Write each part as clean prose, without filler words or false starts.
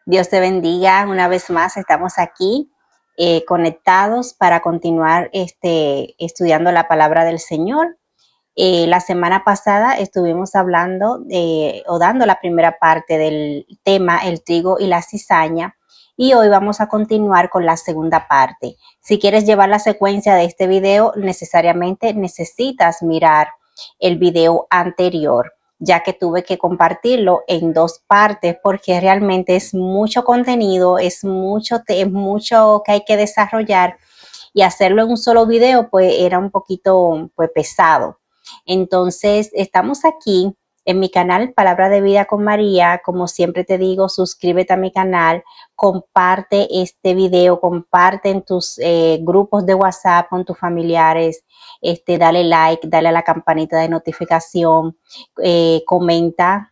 Dios te bendiga. Una vez más estamos aquí conectados para continuar estudiando la palabra del Señor. La semana pasada estuvimos hablando o dando la primera parte del tema, el trigo y la cizaña, y hoy vamos a continuar con la segunda parte. Si quieres llevar la secuencia de este video, necesariamente necesitas mirar el video anterior, ya que tuve que compartirlo en dos partes porque realmente es mucho contenido, es mucho que hay que desarrollar, y hacerlo en un solo video pues era un poquito pues pesado. Entonces estamos aquí en mi canal Palabra de Vida con María. Como siempre te digo, suscríbete a mi canal, comparte este video, comparte en tus grupos de WhatsApp con tus familiares, dale like, dale a la campanita de notificación, comenta.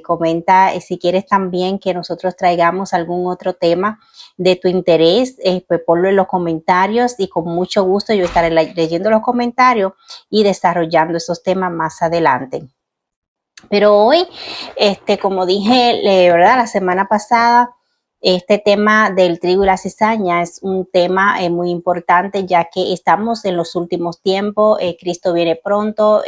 Comenta si quieres también que nosotros traigamos algún otro tema de tu interés, pues ponlo en los comentarios y con mucho gusto yo estaré leyendo los comentarios y desarrollando esos temas más adelante. Pero hoy, como dije, ¿verdad? La semana pasada, este tema del trigo y la cizaña es un tema muy importante, ya que estamos en los últimos tiempos. Cristo viene pronto.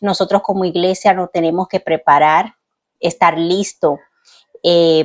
Nosotros como iglesia nos tenemos que preparar, estar listos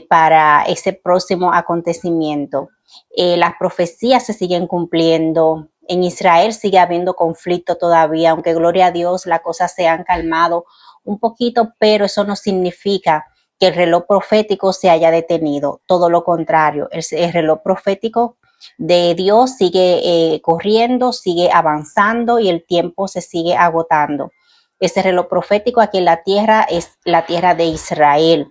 para ese próximo acontecimiento. Las profecías se siguen cumpliendo. En Israel sigue habiendo conflicto todavía, aunque gloria a Dios las cosas se han calmado un poquito, pero eso no significa que el reloj profético se haya detenido. Todo lo contrario, el reloj profético de Dios sigue corriendo, sigue avanzando y el tiempo se sigue agotando. Ese reloj profético aquí en la tierra es la tierra de Israel.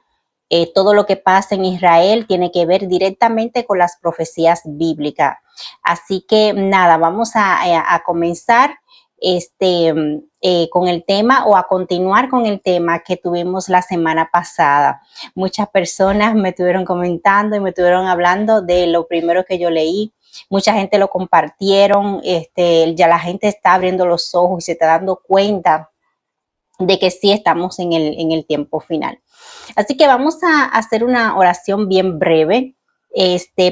Todo lo que pasa en Israel tiene que ver directamente con las profecías bíblicas. Así que nada, vamos a comenzar con el tema, o a continuar con el tema que tuvimos la semana pasada. Muchas personas me estuvieron comentando y me estuvieron hablando de lo primero que yo leí. Mucha gente lo compartieron. Ya la gente está abriendo los ojos y se está dando cuenta de que sí estamos en el tiempo final. Así que vamos a hacer una oración bien breve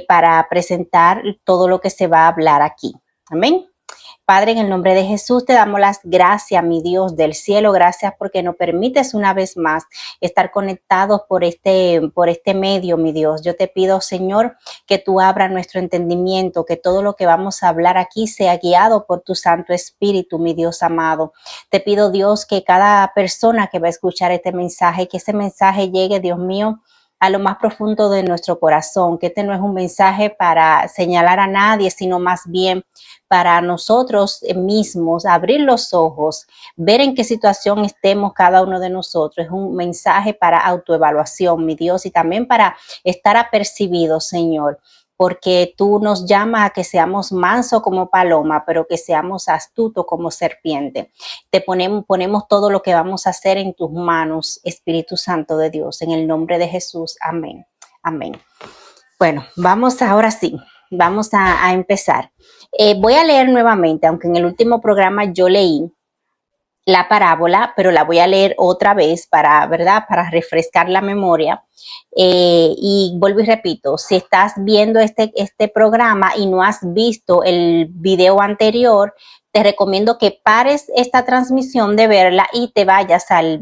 para presentar todo lo que se va a hablar aquí. Amén. Padre, en el nombre de Jesús te damos las gracias, mi Dios del cielo. Gracias porque nos permites una vez más estar conectados por este medio, mi Dios. Yo te pido, Señor, que tú abras nuestro entendimiento, que todo lo que vamos a hablar aquí sea guiado por tu Santo Espíritu, mi Dios amado. Te pido, Dios, que cada persona que va a escuchar este mensaje, que ese mensaje llegue, Dios mío, a lo más profundo de nuestro corazón, que este no es un mensaje para señalar a nadie, sino más bien para nosotros mismos, abrir los ojos, ver en qué situación estemos cada uno de nosotros. Es un mensaje para autoevaluación, mi Dios, y también para estar apercibidos, Señor, porque tú nos llamas a que seamos mansos como paloma, pero que seamos astutos como serpiente. Te ponemos todo lo que vamos a hacer en tus manos, Espíritu Santo de Dios, en el nombre de Jesús. Amén. Amén. Bueno, vamos ahora sí, vamos a empezar. Voy a leer nuevamente, aunque en el último programa yo leí la parábola, pero la voy a leer otra vez ¿verdad? Para refrescar la memoria. Y vuelvo y repito, si estás viendo este programa y no has visto el video anterior, te recomiendo que pares esta transmisión de verla y te vayas al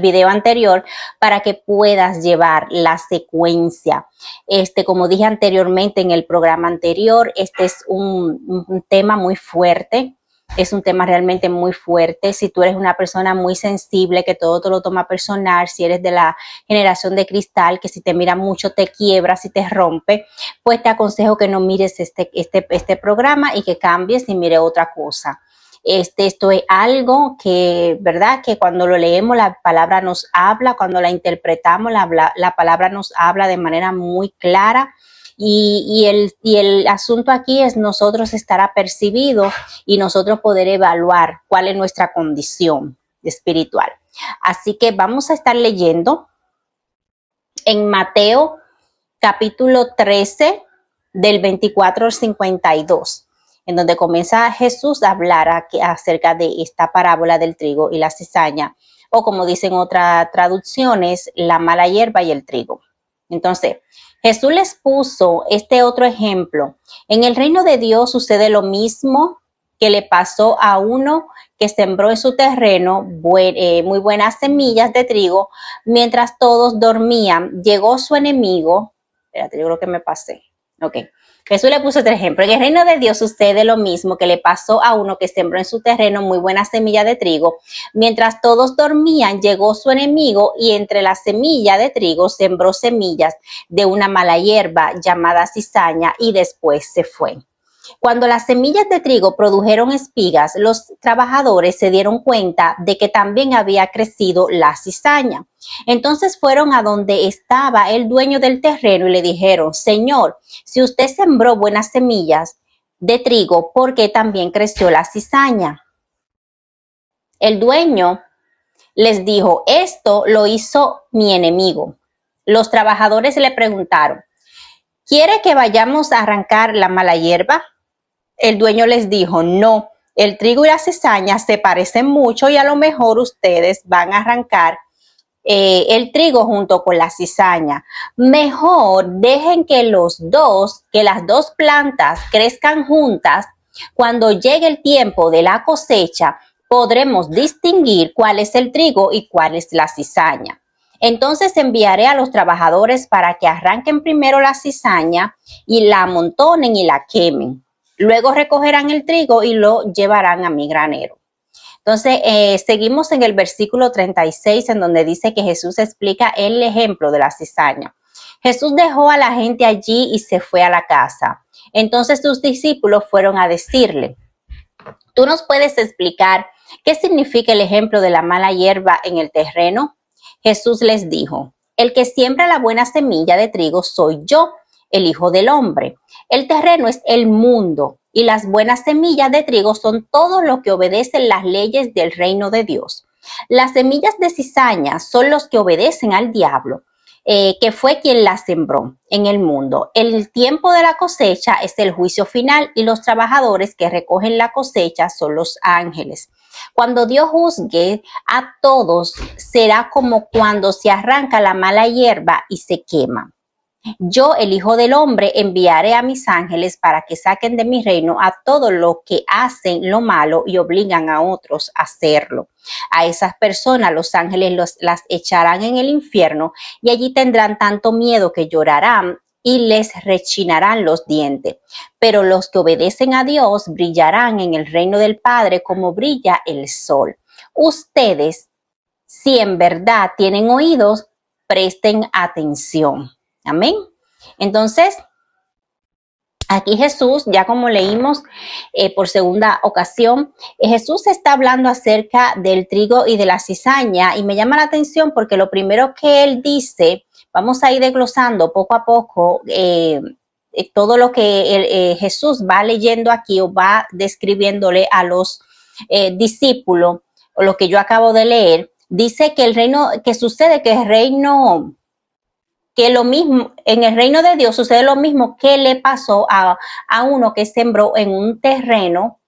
video anterior para que puedas llevar la secuencia. Como dije anteriormente en el programa anterior, este es un tema muy fuerte. Es un tema realmente muy fuerte. Si tú eres una persona muy sensible, que todo te lo toma personal, si eres de la generación de cristal, que si te mira mucho te quiebra, si te rompe, pues te aconsejo que no mires este programa y que cambies y mire otra cosa. Esto es algo que, ¿verdad? Que cuando lo leemos la palabra nos habla, cuando la interpretamos la palabra nos habla de manera muy clara. Y el asunto aquí es nosotros estar apercibidos y nosotros poder evaluar cuál es nuestra condición espiritual. Así que vamos a estar leyendo en Mateo capítulo 13 del 24 al 52, en donde comienza Jesús a hablar acerca de esta parábola del trigo y la cizaña. o como dicen otras traducciones, la mala hierba y el trigo. Entonces, Jesús les puso este otro ejemplo. En el reino de Dios sucede lo mismo que le pasó a uno que sembró en su terreno muy buenas semillas de trigo, mientras todos dormían. Llegó su enemigo. Espérate, yo creo que me pasé. Ok. Jesús le puso este ejemplo. En el reino de Dios sucede lo mismo que le pasó a uno que sembró en su terreno muy buena semilla de trigo. Mientras todos dormían, llegó su enemigo y entre la semilla de trigo sembró semillas de una mala hierba llamada cizaña y después se fue. Cuando las semillas de trigo produjeron espigas, los trabajadores se dieron cuenta de que también había crecido la cizaña. Entonces fueron a donde estaba el dueño del terreno y le dijeron: Señor, si usted sembró buenas semillas de trigo, ¿por qué también creció la cizaña? El dueño les dijo: esto lo hizo mi enemigo. Los trabajadores le preguntaron: ¿quiere que vayamos a arrancar la mala hierba? El dueño les dijo: no, el trigo y la cizaña se parecen mucho y a lo mejor ustedes van a arrancar el trigo junto con la cizaña. Mejor dejen que las dos plantas crezcan juntas. Cuando llegue el tiempo de la cosecha, podremos distinguir cuál es el trigo y cuál es la cizaña. Entonces enviaré a los trabajadores para que arranquen primero la cizaña y la amontonen y la quemen. Luego recogerán el trigo y lo llevarán a mi granero. Entonces, seguimos en el versículo 36, en donde dice que Jesús explica el ejemplo de la cizaña. Jesús dejó a la gente allí y se fue a la casa. Entonces sus discípulos fueron a decirle: ¿tú nos puedes explicar qué significa el ejemplo de la mala hierba en el terreno? Jesús les dijo: el que siembra la buena semilla de trigo soy yo, el Hijo del Hombre. El terreno es el mundo y las buenas semillas de trigo son todo lo que obedecen las leyes del reino de Dios. Las semillas de cizaña son los que obedecen al diablo, que fue quien las sembró en el mundo. El tiempo de la cosecha es el juicio final y los trabajadores que recogen la cosecha son los ángeles. Cuando Dios juzgue a todos, será como cuando se arranca la mala hierba y se quema. Yo, el Hijo del Hombre, enviaré a mis ángeles para que saquen de mi reino a todos los que hacen lo malo y obligan a otros a hacerlo. A esas personas los ángeles las echarán en el infierno y allí tendrán tanto miedo que llorarán y les rechinarán los dientes. Pero los que obedecen a Dios brillarán en el reino del Padre como brilla el sol. Ustedes, si en verdad tienen oídos, presten atención. Amén. Entonces, aquí Jesús, ya como leímos por segunda ocasión, Jesús está hablando acerca del trigo y de la cizaña y me llama la atención porque lo primero que él dice, vamos a ir desglosando poco a poco todo lo que Jesús va leyendo aquí o va describiéndole a los discípulos o lo que yo acabo de leer. Dice que el reino, que sucede que el reino... que lo mismo, en el reino de Dios sucede lo mismo que le pasó a uno que sembró en un terreno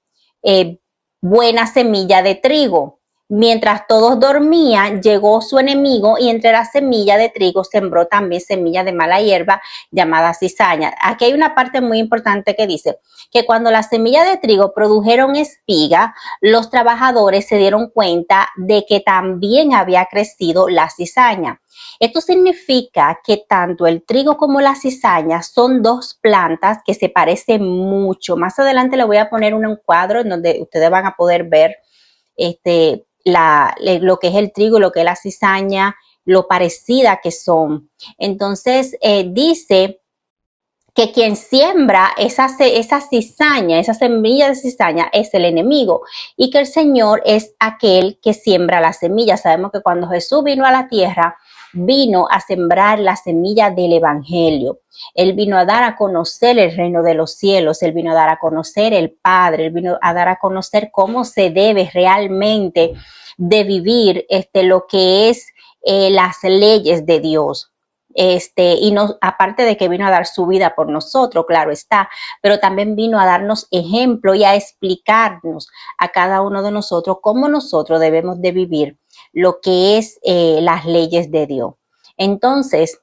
buena semilla de trigo. Mientras todos dormían, llegó su enemigo y entre la semilla de trigo sembró también semilla de mala hierba llamada cizaña. Aquí hay una parte muy importante que dice que cuando las semillas de trigo produjeron espiga, los trabajadores se dieron cuenta de que también había crecido la cizaña. Esto significa que tanto el trigo como la cizaña son dos plantas que se parecen mucho. Más adelante les voy a poner un cuadro en donde ustedes van a poder ver lo que es el trigo, lo que es la cizaña, lo parecida que son. Entonces dice que quien siembra esa cizaña, esa semilla de cizaña es el enemigo y que el Señor es aquel que siembra la semilla. Sabemos que cuando Jesús vino a la tierra, vino a sembrar la semilla del evangelio. Él vino a dar a conocer el reino de los cielos, él vino a dar a conocer el Padre, él vino a dar a conocer cómo se debe realmente de vivir lo que es las leyes de Dios. Y no, aparte de que vino a dar su vida por nosotros, claro está, pero también vino a darnos ejemplo y a explicarnos a cada uno de nosotros cómo nosotros debemos de vivir lo que es las leyes de Dios. Entonces,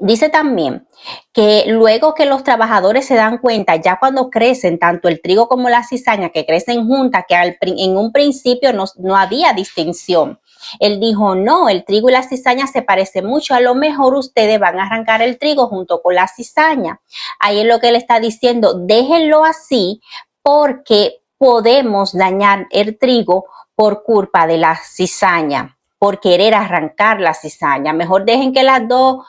dice también que luego que los trabajadores se dan cuenta, ya cuando crecen, tanto el trigo como la cizaña, que crecen juntas, que en un principio no había distinción. Él dijo, no, el trigo y la cizaña se parecen mucho, a lo mejor ustedes van a arrancar el trigo junto con la cizaña. Ahí es lo que él está diciendo, déjenlo así porque podemos dañar el trigo por culpa de la cizaña, por querer arrancar la cizaña. Mejor dejen que las dos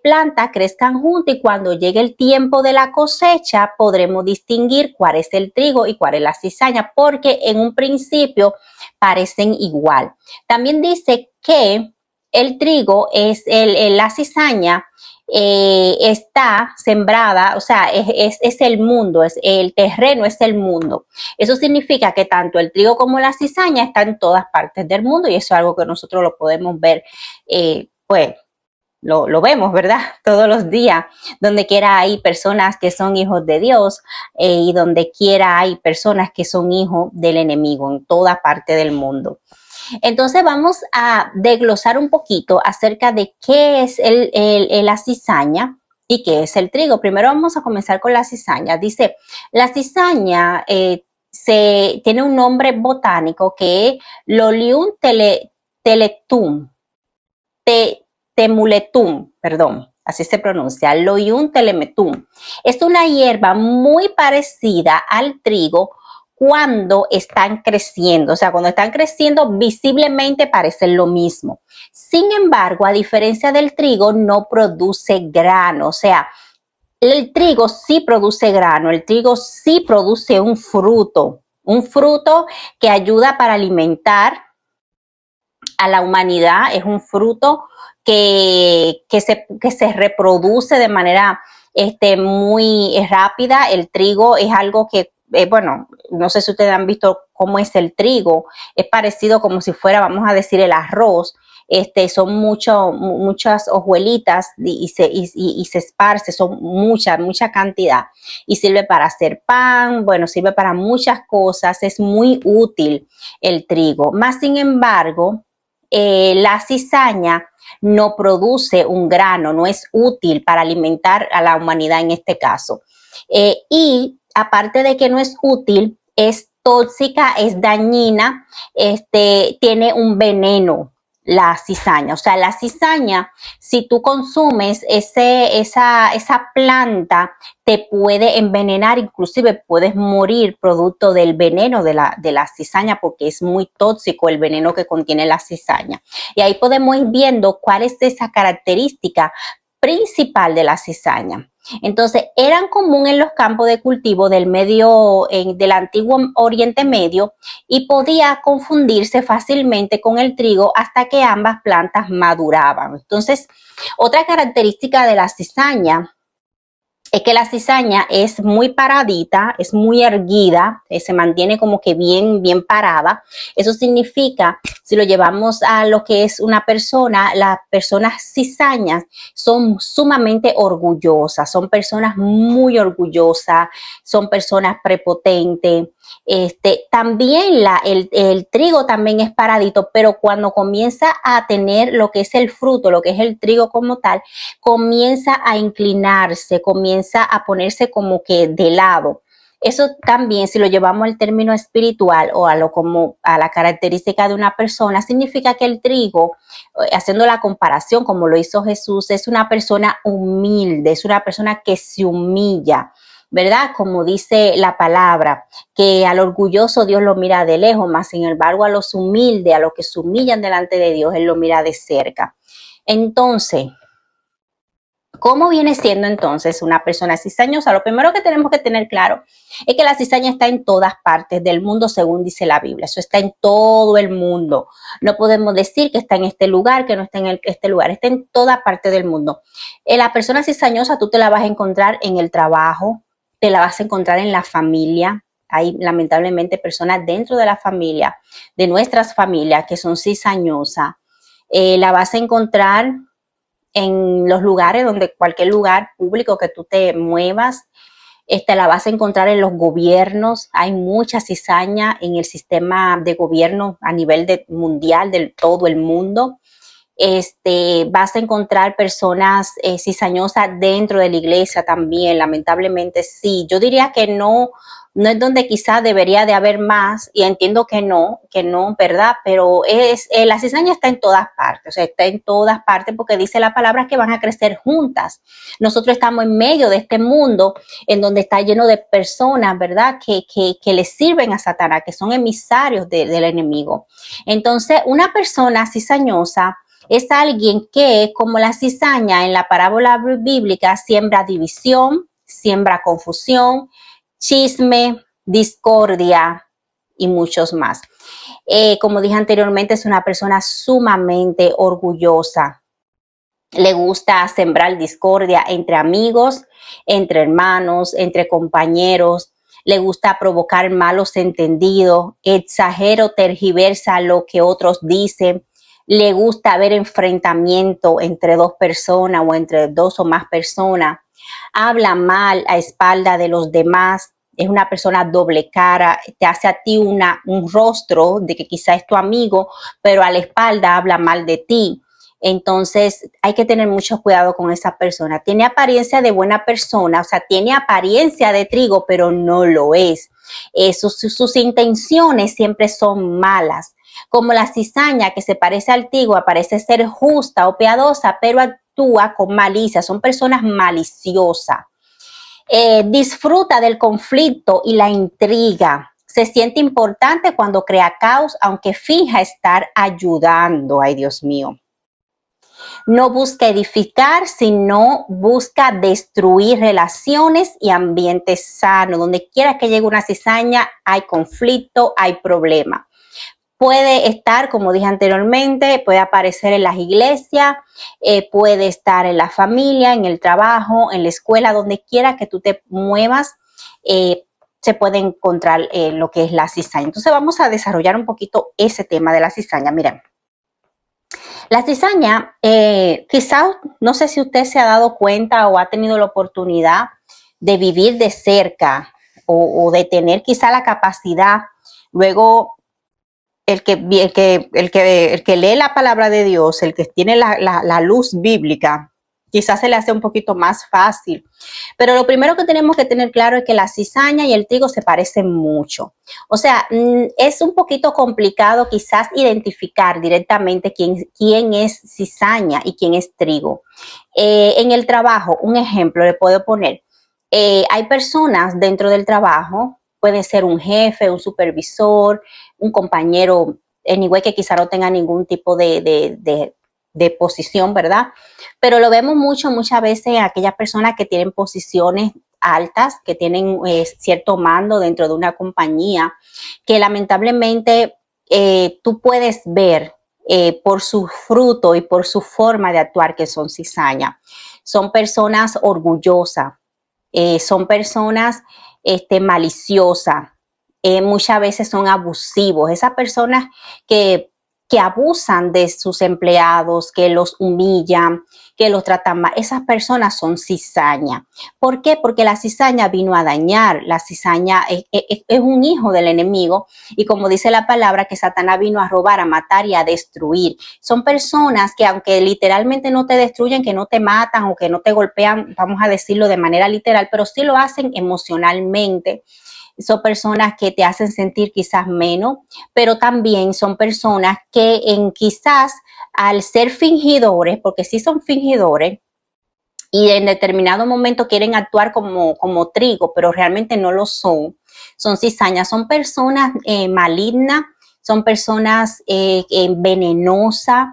plantas crezcan juntas y cuando llegue el tiempo de la cosecha podremos distinguir cuál es el trigo y cuál es la cizaña, porque en un principio parecen igual. También dice que el trigo es la cizaña está sembrada, o sea, es el mundo, es el terreno, es el mundo. Eso significa que tanto el trigo como la cizaña están en todas partes del mundo y eso es algo que nosotros lo podemos ver, pues, lo vemos, ¿verdad? Todos los días, donde quiera hay personas que son hijos de Dios y donde quiera hay personas que son hijos del enemigo en toda parte del mundo. Entonces vamos a desglosar un poquito acerca de qué es la cizaña y qué es el trigo. Primero vamos a comenzar con la cizaña. Dice, la cizaña tiene un nombre botánico que es Lolium teletum. Temuletum, perdón, así se pronuncia, Loium telemetum. Es una hierba muy parecida al trigo cuando están creciendo, o sea, cuando están creciendo visiblemente parecen lo mismo. Sin embargo, a diferencia del trigo, no produce grano, o sea, el trigo sí produce grano, el trigo sí produce un fruto que ayuda para alimentar a la humanidad, es un fruto que se reproduce de manera muy rápida. El trigo es algo que, bueno, no sé si ustedes han visto cómo es el trigo, es parecido como si fuera, vamos a decir, el arroz. Son muchas hojuelitas y se esparce, son mucha cantidad y sirve para hacer pan, bueno, sirve para muchas cosas, es muy útil el trigo. Más sin embargo, la cizaña no produce un grano, no es útil para alimentar a la humanidad en este caso. Y aparte de que no es útil, es tóxica, es dañina, tiene un veneno la cizaña. O sea, la cizaña, si tú consumes esa planta, te puede envenenar, inclusive puedes morir producto del veneno de la cizaña porque es muy tóxico el veneno que contiene la cizaña. Y ahí podemos ir viendo cuál es esa característica principal de la cizaña. Entonces, eran común en los campos de cultivo del antiguo Oriente Medio y podía confundirse fácilmente con el trigo hasta que ambas plantas maduraban. Entonces, otra característica de la cizaña es que la cizaña es muy paradita, es muy erguida, se mantiene como que bien parada. Eso significa, si lo llevamos a lo que es una persona, las personas cizañas son sumamente orgullosas, son personas muy orgullosas, son personas prepotentes. También el trigo también es paradito, pero cuando comienza a tener lo que es el fruto, lo que es el trigo como tal, comienza a inclinarse, comienza a ponerse como que de lado. Eso también, si lo llevamos al término espiritual o a la característica de una persona, significa que el trigo, haciendo la comparación como lo hizo Jesús, es una persona humilde, es una persona que se humilla, ¿verdad? Como dice la palabra, que al orgulloso Dios lo mira de lejos, mas sin embargo a los humildes, a los que se humillan delante de Dios, Él lo mira de cerca. Entonces, ¿cómo viene siendo entonces una persona cizañosa? Lo primero que tenemos que tener claro es que la cizaña está en todas partes del mundo, según dice la Biblia. Eso está en todo el mundo. No podemos decir que está en este lugar, que no está en este lugar. Está en toda parte del mundo. La persona cizañosa tú te la vas a encontrar en el trabajo, te la vas a encontrar en la familia. Hay lamentablemente personas dentro de la familia, de nuestras familias, que son cizañosas. La vas a encontrar en los lugares cualquier lugar público que tú te muevas, La vas a encontrar en los gobiernos. Hay mucha cizaña en el sistema de gobierno a nivel mundial de todo el mundo. Vas a encontrar personas cizañosas dentro de la iglesia también, lamentablemente sí. Yo diría que no es donde quizás debería de haber más, y entiendo que no, ¿verdad? Pero la cizaña está en todas partes, o sea, está en todas partes porque dice la palabra que van a crecer juntas. Nosotros estamos en medio de este mundo en donde está lleno de personas, ¿verdad? Que le sirven a Satanás, que son emisarios del enemigo. Entonces, una persona cizañosa es alguien que, como la cizaña en la parábola bíblica, siembra división, siembra confusión, chisme, discordia y muchos más. Como dije anteriormente, es una persona sumamente orgullosa. Le gusta sembrar discordia entre amigos, entre hermanos, entre compañeros. Le gusta provocar malos entendidos, exagera o tergiversa lo que otros dicen. Le gusta ver enfrentamiento entre dos personas o entre dos o más personas. Habla mal a espalda de los demás. Es una persona doble cara. Te hace a ti un rostro de que quizá es tu amigo, pero a la espalda habla mal de ti. Entonces hay que tener mucho cuidado con esa persona. Tiene apariencia de buena persona, o sea, tiene apariencia de trigo, pero no lo es. Sus intenciones siempre son malas. Como la cizaña que se parece al trigo, parece ser justa o piadosa, pero actúa con malicia. Son personas maliciosas. Disfruta del conflicto y la intriga. Se siente importante cuando crea caos, aunque finja estar ayudando. Ay, Dios mío. No busca edificar, sino busca destruir relaciones y ambientes sanos. Donde quiera que llegue una cizaña, hay conflicto, hay problema. Puede estar, como dije anteriormente, puede aparecer en las iglesias, puede estar en la familia, en el trabajo, en la escuela, donde quiera que tú te muevas, se puede encontrar lo que es la cizaña. Entonces vamos a desarrollar un poquito ese tema de la cizaña. Miren, la cizaña, quizás, no sé si usted se ha dado cuenta o ha tenido la oportunidad de vivir de cerca o de tener quizá la capacidad, luego el que lee la palabra de Dios, el que tiene la luz bíblica, quizás se le hace un poquito más fácil. Pero lo primero que tenemos que tener claro es que la cizaña y el trigo se parecen mucho. O sea, es un poquito complicado quizás identificar directamente quién es cizaña y quién es trigo. En el trabajo, un ejemplo le puedo poner. Hay personas dentro del trabajo, puede ser un jefe, un supervisor, un compañero, anyway, que quizá no tenga ningún tipo de posición, ¿verdad? Pero lo vemos muchas veces en aquellas personas que tienen posiciones altas, que tienen cierto mando dentro de una compañía, que lamentablemente tú puedes ver por su fruto y por su forma de actuar que son cizaña. Son personas orgullosas, son personas maliciosas, muchas veces son abusivos. Esas personas que abusan de sus empleados, que los humillan, que los tratan mal, esas personas son cizaña. ¿Por qué? Porque la cizaña vino a dañar. La cizaña es un hijo del enemigo, y como dice la palabra, que Satanás vino a robar, a matar y a destruir. Son personas que, aunque literalmente no te destruyen, que no te matan o que no te golpean, vamos a decirlo de manera literal, pero sí lo hacen emocionalmente. Son personas que te hacen sentir quizás menos, pero también son personas que quizás al ser fingidores, porque sí son fingidores, y en determinado momento quieren actuar como trigo, pero realmente no lo son. Son cizañas, son personas malignas, son personas venenosas,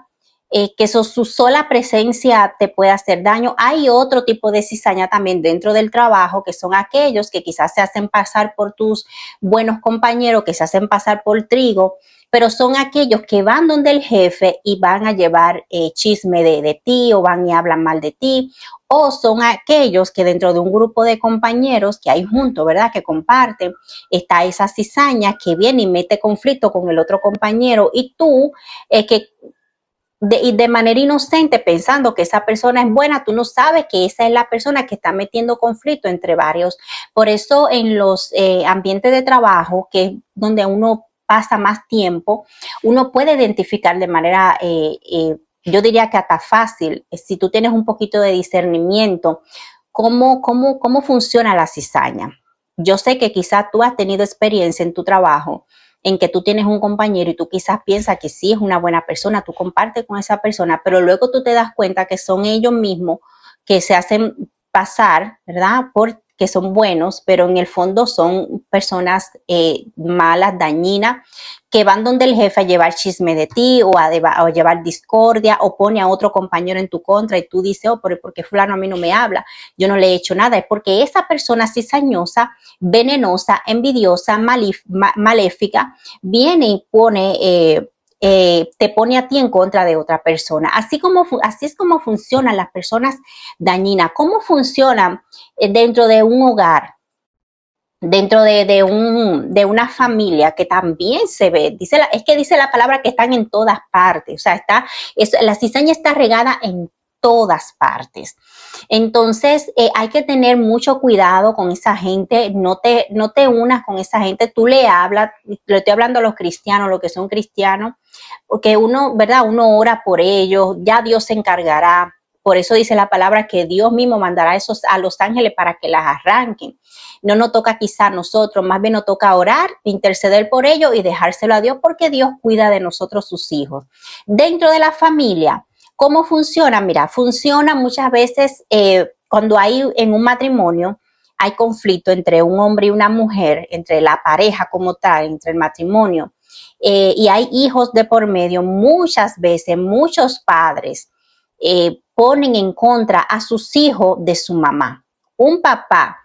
que su sola presencia te puede hacer daño. Hay otro tipo de cizaña también dentro del trabajo, que son aquellos que quizás se hacen pasar por tus buenos compañeros, que se hacen pasar por trigo, pero son aquellos que van donde el jefe y van a llevar chisme de ti, o van y hablan mal de ti, o son aquellos que dentro de un grupo de compañeros que hay juntos, ¿verdad?, que comparten, está esa cizaña que viene y mete conflicto con el otro compañero, y tú que y de manera inocente pensando que esa persona es buena, tú no sabes que esa es la persona que está metiendo conflicto entre varios. Por eso en los ambientes de trabajo, que es donde uno pasa más tiempo, uno puede identificar de manera, yo diría que hasta fácil, si tú tienes un poquito de discernimiento, cómo funciona la cizaña. Yo sé que quizás tú has tenido experiencia en tu trabajo en que tú tienes un compañero y tú quizás piensas que sí es una buena persona, tú compartes con esa persona, pero luego tú te das cuenta que son ellos mismos que se hacen pasar, ¿verdad? Por que son buenos, pero en el fondo son personas malas, dañinas, que van donde el jefe a llevar chisme de ti o a llevar discordia o pone a otro compañero en tu contra y tú dices, oh, porque fulano a mí no me habla, yo no le he hecho nada, es porque esa persona cizañosa, venenosa, envidiosa, maléfica, viene y pone te pone a ti en contra de otra persona. Así es como funcionan las personas dañinas. ¿Cómo funcionan dentro de un hogar? Dentro de una familia que también se ve, es que dice la palabra que están en todas partes, o sea, la cizaña está regada en todas partes. Entonces, hay que tener mucho cuidado con esa gente, no te unas con esa gente, tú le hablas, le estoy hablando a los cristianos, los que son cristianos, porque uno, ¿verdad? Uno ora por ellos, ya Dios se encargará. Por eso dice la palabra que Dios mismo mandará a los ángeles para que las arranquen. No nos toca quizá a nosotros, más bien nos toca orar, interceder por ellos y dejárselo a Dios porque Dios cuida de nosotros, sus hijos. Dentro de la familia, ¿cómo funciona? Mira, funciona muchas veces cuando hay en un matrimonio, hay conflicto entre un hombre y una mujer, entre la pareja como tal, entre el matrimonio, y hay hijos de por medio, muchas veces muchos padres ponen en contra a sus hijos de su mamá. Un papá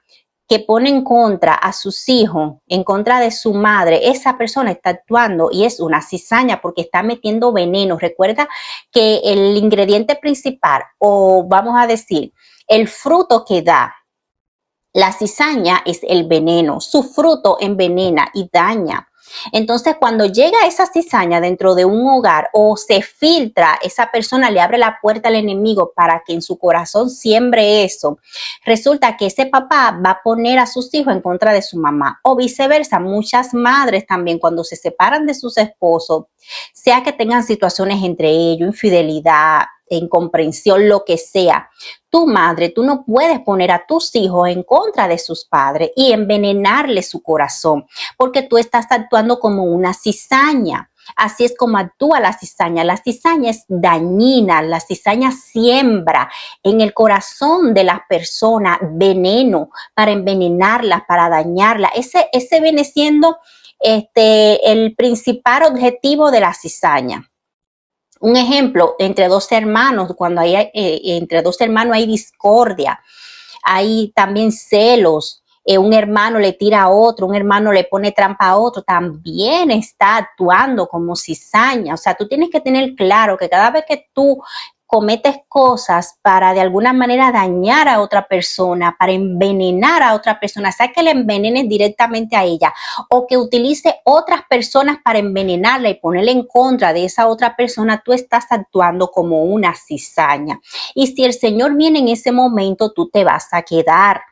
que pone en contra a sus hijos, en contra de su madre, esa persona está actuando y es una cizaña porque está metiendo veneno. Recuerda que el ingrediente principal, o vamos a decir, el fruto que da la cizaña es el veneno. Su fruto envenena y daña. Entonces, cuando llega esa cizaña dentro de un hogar o se filtra, esa persona le abre la puerta al enemigo para que en su corazón siembre eso. Resulta que ese papá va a poner a sus hijos en contra de su mamá o viceversa. Muchas madres también cuando se separan de sus esposos, sea que tengan situaciones entre ellos, infidelidad, incomprensión, lo que sea. Tu madre, tú no puedes poner a tus hijos en contra de sus padres y envenenarle su corazón, porque tú estás actuando como una cizaña. Así es como actúa la cizaña. La cizaña es dañina, la cizaña siembra en el corazón de las personas veneno para envenenarlas, para dañarlas. Ese viene siendo el principal objetivo de la cizaña. Un ejemplo, entre dos hermanos, cuando hay entre dos hermanos hay discordia, hay también celos, un hermano le tira a otro, un hermano le pone trampa a otro, también está actuando como cizaña. O sea, tú tienes que tener claro que cada vez que tú cometes cosas para de alguna manera dañar a otra persona, para envenenar a otra persona, sea que le envenenes directamente a ella o que utilice otras personas para envenenarla y ponerla en contra de esa otra persona, tú estás actuando como una cizaña. Y si el Señor viene en ese momento, tú te vas a quedar.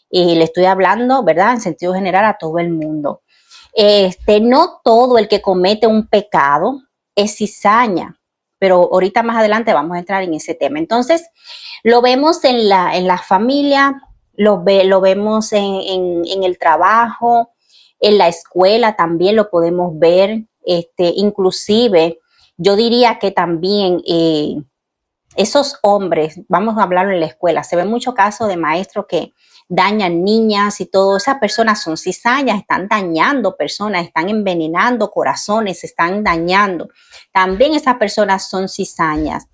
Y le estoy hablando, ¿verdad? En sentido general a todo el mundo. No todo el que comete un pecado es cizaña, pero ahorita más adelante vamos a entrar en ese tema. Entonces, lo vemos en la familia, lo vemos en el trabajo, en la escuela también lo podemos ver, inclusive yo diría que también esos hombres, vamos a hablarlo en la escuela, se ven muchos casos de maestros que dañan niñas y todo, esas personas son cizañas, están dañando personas, están envenenando corazones, están dañando. También esas personas son cizañas.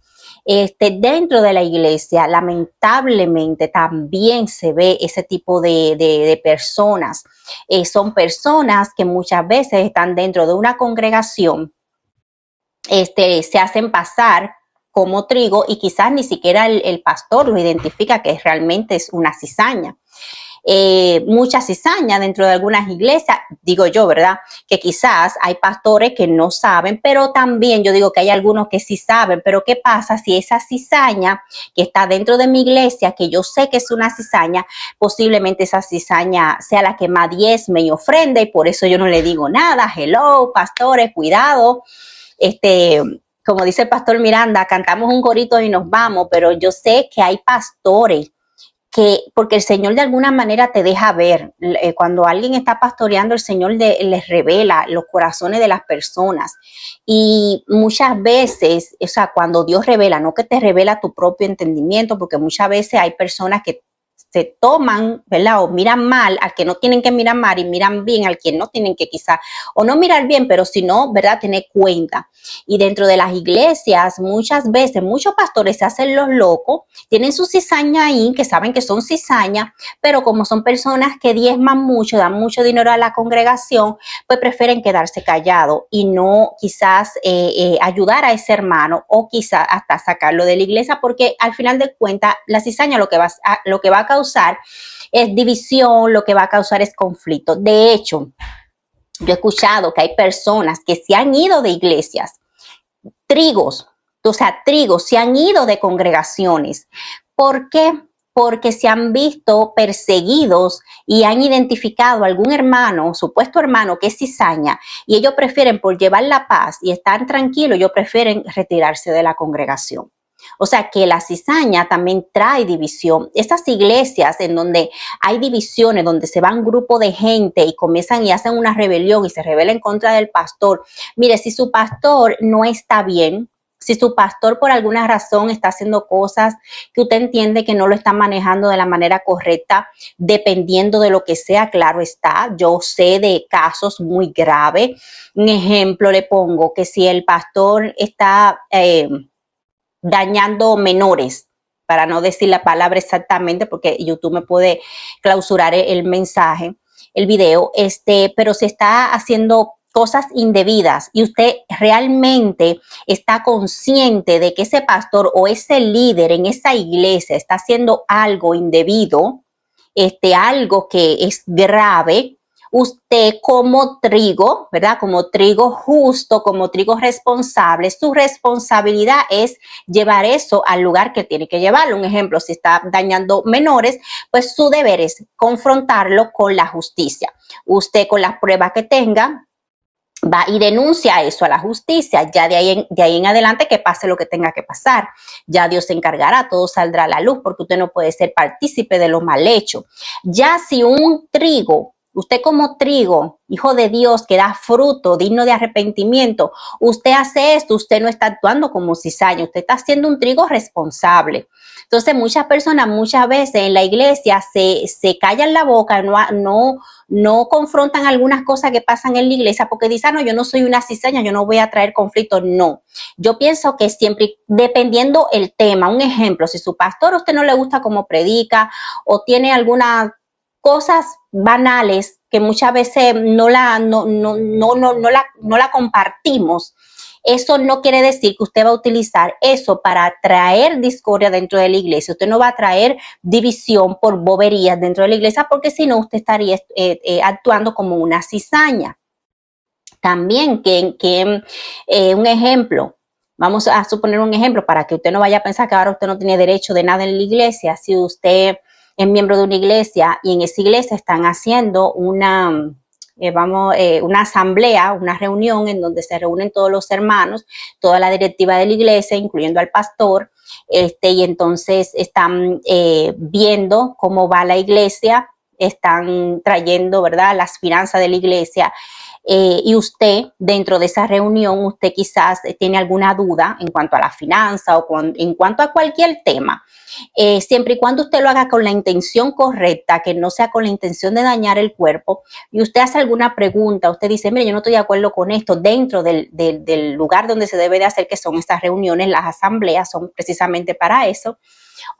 Dentro de la iglesia, lamentablemente, también se ve ese tipo de personas. Son personas que muchas veces están dentro de una congregación, se hacen pasar como trigo y quizás ni siquiera el pastor lo identifica que realmente es una cizaña. mucha cizaña dentro de algunas iglesias, digo yo, ¿verdad? Que quizás hay pastores que no saben, pero también yo digo que hay algunos que sí saben, pero ¿qué pasa si esa cizaña que está dentro de mi iglesia, que yo sé que es una cizaña, posiblemente esa cizaña sea la que más diezme y ofrenda, y por eso yo no le digo nada? Hello, pastores, cuidado. Como dice el pastor Miranda, cantamos un corito y nos vamos, pero yo sé que hay pastores que, porque el Señor de alguna manera te deja ver, cuando alguien está pastoreando, el Señor les revela los corazones de las personas, y muchas veces, o sea, cuando Dios revela, no que te revela tu propio entendimiento, porque muchas veces hay personas que se toman, ¿verdad? O miran mal al que no tienen que mirar mal y miran bien al que no tienen que quizá, o no mirar bien, pero si no, ¿verdad? Tener cuenta. Y dentro de las iglesias, muchas veces, muchos pastores se hacen los locos, tienen su cizaña ahí, que saben que son cizañas, pero como son personas que diezman mucho, dan mucho dinero a la congregación, pues prefieren quedarse callados y no quizás ayudar a ese hermano, o quizás hasta sacarlo de la iglesia, porque al final de cuentas la cizaña lo que va a causar es división, lo que va a causar es conflicto. De hecho, yo he escuchado que hay personas que se han ido de iglesias, trigos se han ido de congregaciones. ¿Por qué? Porque se han visto perseguidos y han identificado a algún hermano, supuesto hermano, que es cizaña, y ellos prefieren, por llevar la paz y estar tranquilos, ellos prefieren retirarse de la congregación. O sea que la cizaña también trae división. Esas iglesias en donde hay divisiones, donde se va un grupo de gente y comienzan y hacen una rebelión y se rebelan en contra del pastor. Mire, si su pastor no está bien, si su pastor por alguna razón está haciendo cosas que usted entiende que no lo está manejando de la manera correcta, dependiendo de lo que sea, claro está, yo sé de casos muy graves. Un ejemplo le pongo, que si el pastor está dañando menores, para no decir la palabra exactamente, porque YouTube me puede clausurar el mensaje, el video, pero se está haciendo cosas indebidas y usted realmente está consciente de que ese pastor o ese líder en esa iglesia está haciendo algo indebido, algo que es grave, usted como trigo, ¿verdad? Como trigo justo, como trigo responsable, su responsabilidad es llevar eso al lugar que tiene que llevarlo. Un ejemplo, si está dañando menores, pues su deber es confrontarlo con la justicia. Usted, con las pruebas que tenga, va y denuncia eso a la justicia. Ya de ahí en adelante, que pase lo que tenga que pasar. Ya Dios se encargará, todo saldrá a la luz, porque usted no puede ser partícipe de lo mal hecho. Ya si un trigo, usted como trigo, hijo de Dios, que da fruto digno de arrepentimiento, usted hace esto, usted no está actuando como cizaña, usted está siendo un trigo responsable. Entonces, muchas personas, muchas veces en la iglesia se callan la boca, no confrontan algunas cosas que pasan en la iglesia, porque dicen, no, yo no soy una cizaña, yo no voy a traer conflicto. No, yo pienso que siempre, dependiendo el tema, un ejemplo, si su pastor a usted no le gusta cómo predica, o tiene algunas cosas banales que muchas veces no la compartimos, eso no quiere decir que usted va a utilizar eso para traer discordia dentro de la iglesia. Usted no va a traer división por boberías dentro de la iglesia, porque si no, usted estaría actuando como una cizaña. También un ejemplo, vamos a suponer un ejemplo para que usted no vaya a pensar que ahora usted no tiene derecho de nada en la iglesia. Si usted es miembro de una iglesia y en esa iglesia están haciendo una asamblea, una reunión en donde se reúnen todos los hermanos, toda la directiva de la iglesia, incluyendo al pastor, y entonces están viendo cómo va la iglesia, están trayendo, ¿verdad?, las finanzas de la iglesia. Y usted, dentro de esa reunión, usted quizás tiene alguna duda en cuanto a la finanza o en cuanto a cualquier tema. Siempre y cuando usted lo haga con la intención correcta, que no sea con la intención de dañar el cuerpo, y usted hace alguna pregunta, usted dice, mire, yo no estoy de acuerdo con esto, dentro del lugar donde se debe de hacer, que son estas reuniones, las asambleas son precisamente para eso.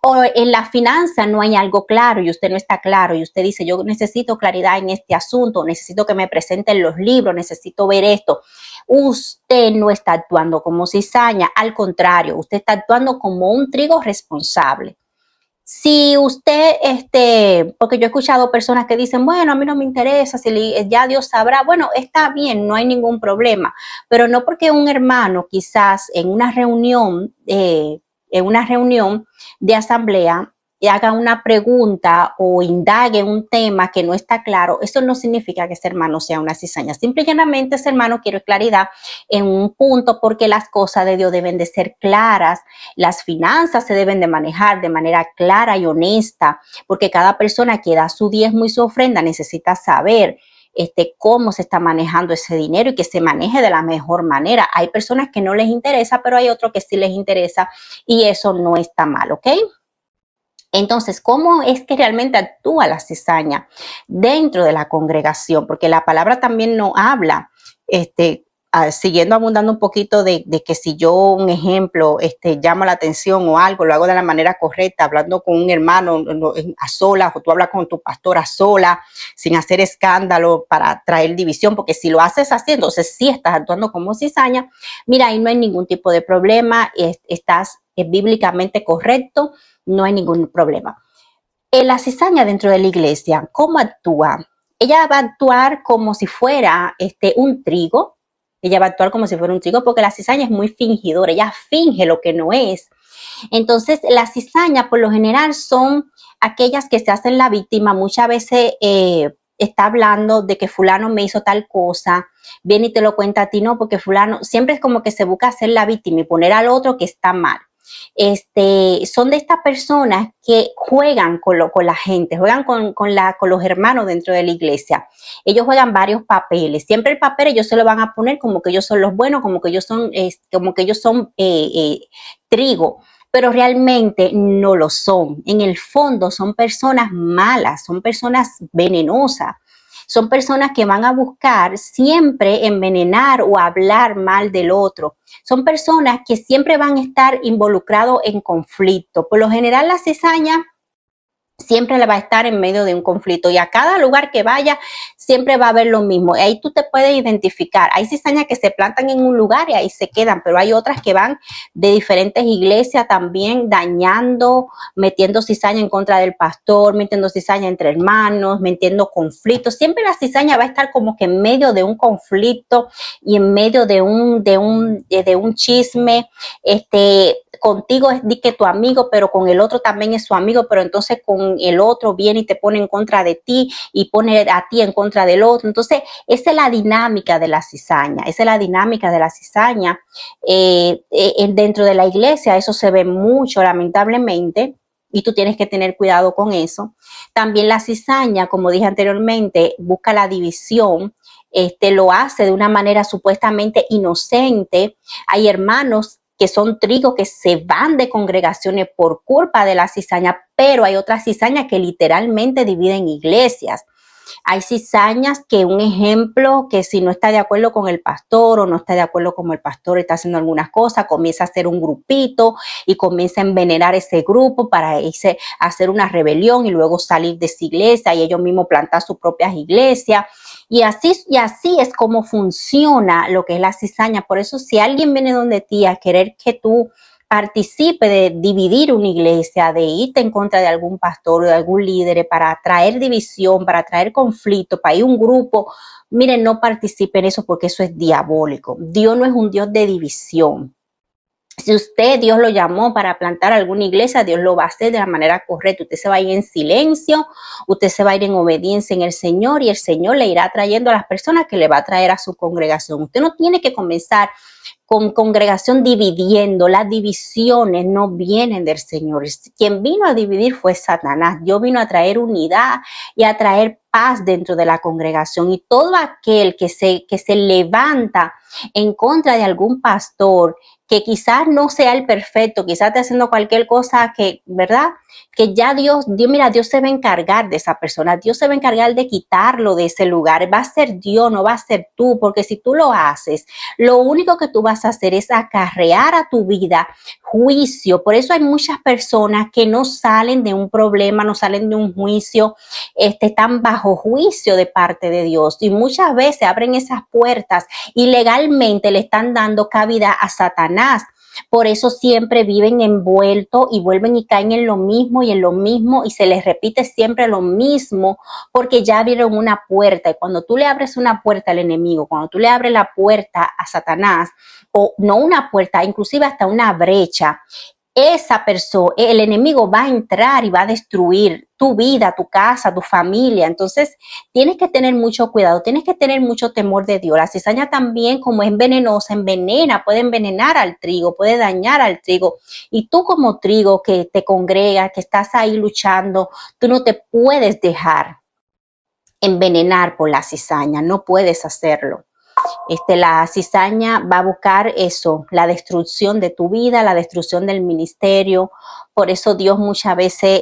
O en la finanza no hay algo claro y usted no está claro y usted dice, yo necesito claridad en este asunto, necesito que me presenten los libros, necesito ver esto. Usted no está actuando como cizaña, al contrario, usted está actuando como un trigo responsable. Si usted, porque yo he escuchado personas que dicen, bueno, a mí no me interesa, si ya Dios sabrá, bueno, está bien, no hay ningún problema, pero no porque un hermano quizás en una reunión de asamblea, y haga una pregunta o indague un tema que no está claro, eso no significa que ese hermano sea una cizaña. Simple y llanamente ese hermano quiere claridad en un punto porque las cosas de Dios deben de ser claras, las finanzas se deben de manejar de manera clara y honesta, porque cada persona que da su diezmo y su ofrenda necesita saber cómo se está manejando ese dinero y que se maneje de la mejor manera. Hay personas que no les interesa, pero hay otros que sí les interesa y eso no está mal, ¿ok? Entonces, ¿cómo es que realmente actúa la cizaña dentro de la congregación? Porque la palabra también no habla, siguiendo abundando un poquito de que si yo, un ejemplo, llamo la atención o algo, lo hago de la manera correcta, hablando con un hermano a solas, o tú hablas con tu pastor a solas, sin hacer escándalo para traer división, porque si lo haces así, entonces sí estás actuando como cizaña. Mira, ahí no hay ningún tipo de problema, estás bíblicamente correcto, no hay ningún problema. La cizaña dentro de la iglesia, ¿cómo actúa? Ella va a actuar como si fuera un trigo. Ella va a actuar como si fuera un trigo porque la cizaña es muy fingidora. Ella finge lo que no es. Entonces, las cizañas por lo general son aquellas que se hacen la víctima. Muchas veces está hablando de que fulano me hizo tal cosa, viene y te lo cuenta a ti, no, porque fulano siempre es como que se busca hacer la víctima y poner al otro que está mal. Son de estas personas que juegan con la gente, juegan con los hermanos dentro de la iglesia. Ellos juegan varios papeles. Siempre el papel ellos se lo van a poner como que ellos son los buenos, como que ellos son trigo, pero realmente no lo son. En el fondo son personas malas, son personas venenosas. Son personas que van a buscar siempre envenenar o hablar mal del otro. Son personas que siempre van a estar involucrados en conflicto. Por lo general, la cizaña siempre le va a estar en medio de un conflicto y a cada lugar que vaya siempre va a haber lo mismo. Ahí tú te puedes identificar. Hay cizañas que se plantan en un lugar y ahí se quedan, pero hay otras que van de diferentes iglesias también dañando, metiendo cizaña en contra del pastor, metiendo cizaña entre hermanos, metiendo conflictos. Siempre la cizaña va a estar como que en medio de un conflicto y en medio de un chisme. Contigo es de que tu amigo, pero con el otro también es su amigo, pero entonces con el otro viene y te pone en contra de ti y pone a ti en contra del otro. Entonces, esa es la dinámica de la cizaña, esa es la dinámica de la cizaña. Dentro de la iglesia eso se ve mucho, lamentablemente, y tú tienes que tener cuidado con eso. También la cizaña, como dije anteriormente, busca la división. Lo hace de una manera supuestamente inocente. Hay hermanos que son trigos que se van de congregaciones por culpa de la cizaña, pero hay otras cizañas que literalmente dividen iglesias. Hay cizañas que un ejemplo, que si no está de acuerdo con el pastor o no está de acuerdo con el pastor está haciendo algunas cosas, comienza a hacer un grupito y comienza a envenenar ese grupo para irse a hacer una rebelión y luego salir de esa iglesia y ellos mismos plantar sus propias iglesias. Y así es como funciona lo que es la cizaña. Por eso si alguien viene donde ti a querer que tú participe de dividir una iglesia, de irte en contra de algún pastor o de algún líder para traer división, para traer conflicto, para ir un grupo, miren, no participe en eso porque eso es diabólico. Dios no es un Dios de división. Si Dios lo llamó para plantar alguna iglesia, Dios lo va a hacer de la manera correcta. Usted se va a ir en silencio, usted se va a ir en obediencia en el Señor y el Señor le irá trayendo a las personas que le va a traer a su congregación. Usted no tiene que comenzar con congregación dividiendo. Las divisiones no vienen del Señor. Quien vino a dividir fue Satanás. Dios vino a traer unidad y a traer paz dentro de la congregación. Y todo aquel que se levanta en contra de algún pastor, que quizás no sea el perfecto, quizás esté haciendo cualquier cosa que, ¿verdad? Que ya Dios se va a encargar de esa persona, Dios se va a encargar de quitarlo de ese lugar, va a ser Dios, no va a ser tú, porque si tú lo haces, lo único que tú vas a hacer es acarrear a tu vida juicio. Por eso hay muchas personas que no salen de un problema, no salen de un juicio, están bajo juicio de parte de Dios y muchas veces abren esas puertas y legalmente le están dando cabida a Satanás. Por eso siempre viven envueltos y vuelven y caen en lo mismo y en lo mismo y se les repite siempre lo mismo porque ya abrieron una puerta. Y cuando tú le abres una puerta al enemigo, cuando tú le abres la puerta a Satanás, o no una puerta, inclusive hasta una brecha, esa persona, el enemigo va a entrar y va a destruir tu vida, tu casa, tu familia. Entonces, tienes que tener mucho cuidado, tienes que tener mucho temor de Dios. La cizaña también, como es venenosa, envenena, puede envenenar al trigo, puede dañar al trigo. Y tú como trigo que te congrega, que estás ahí luchando, tú no te puedes dejar envenenar por la cizaña, no puedes hacerlo. La cizaña va a buscar eso, la destrucción de tu vida, la destrucción del ministerio. Por eso Dios muchas veces,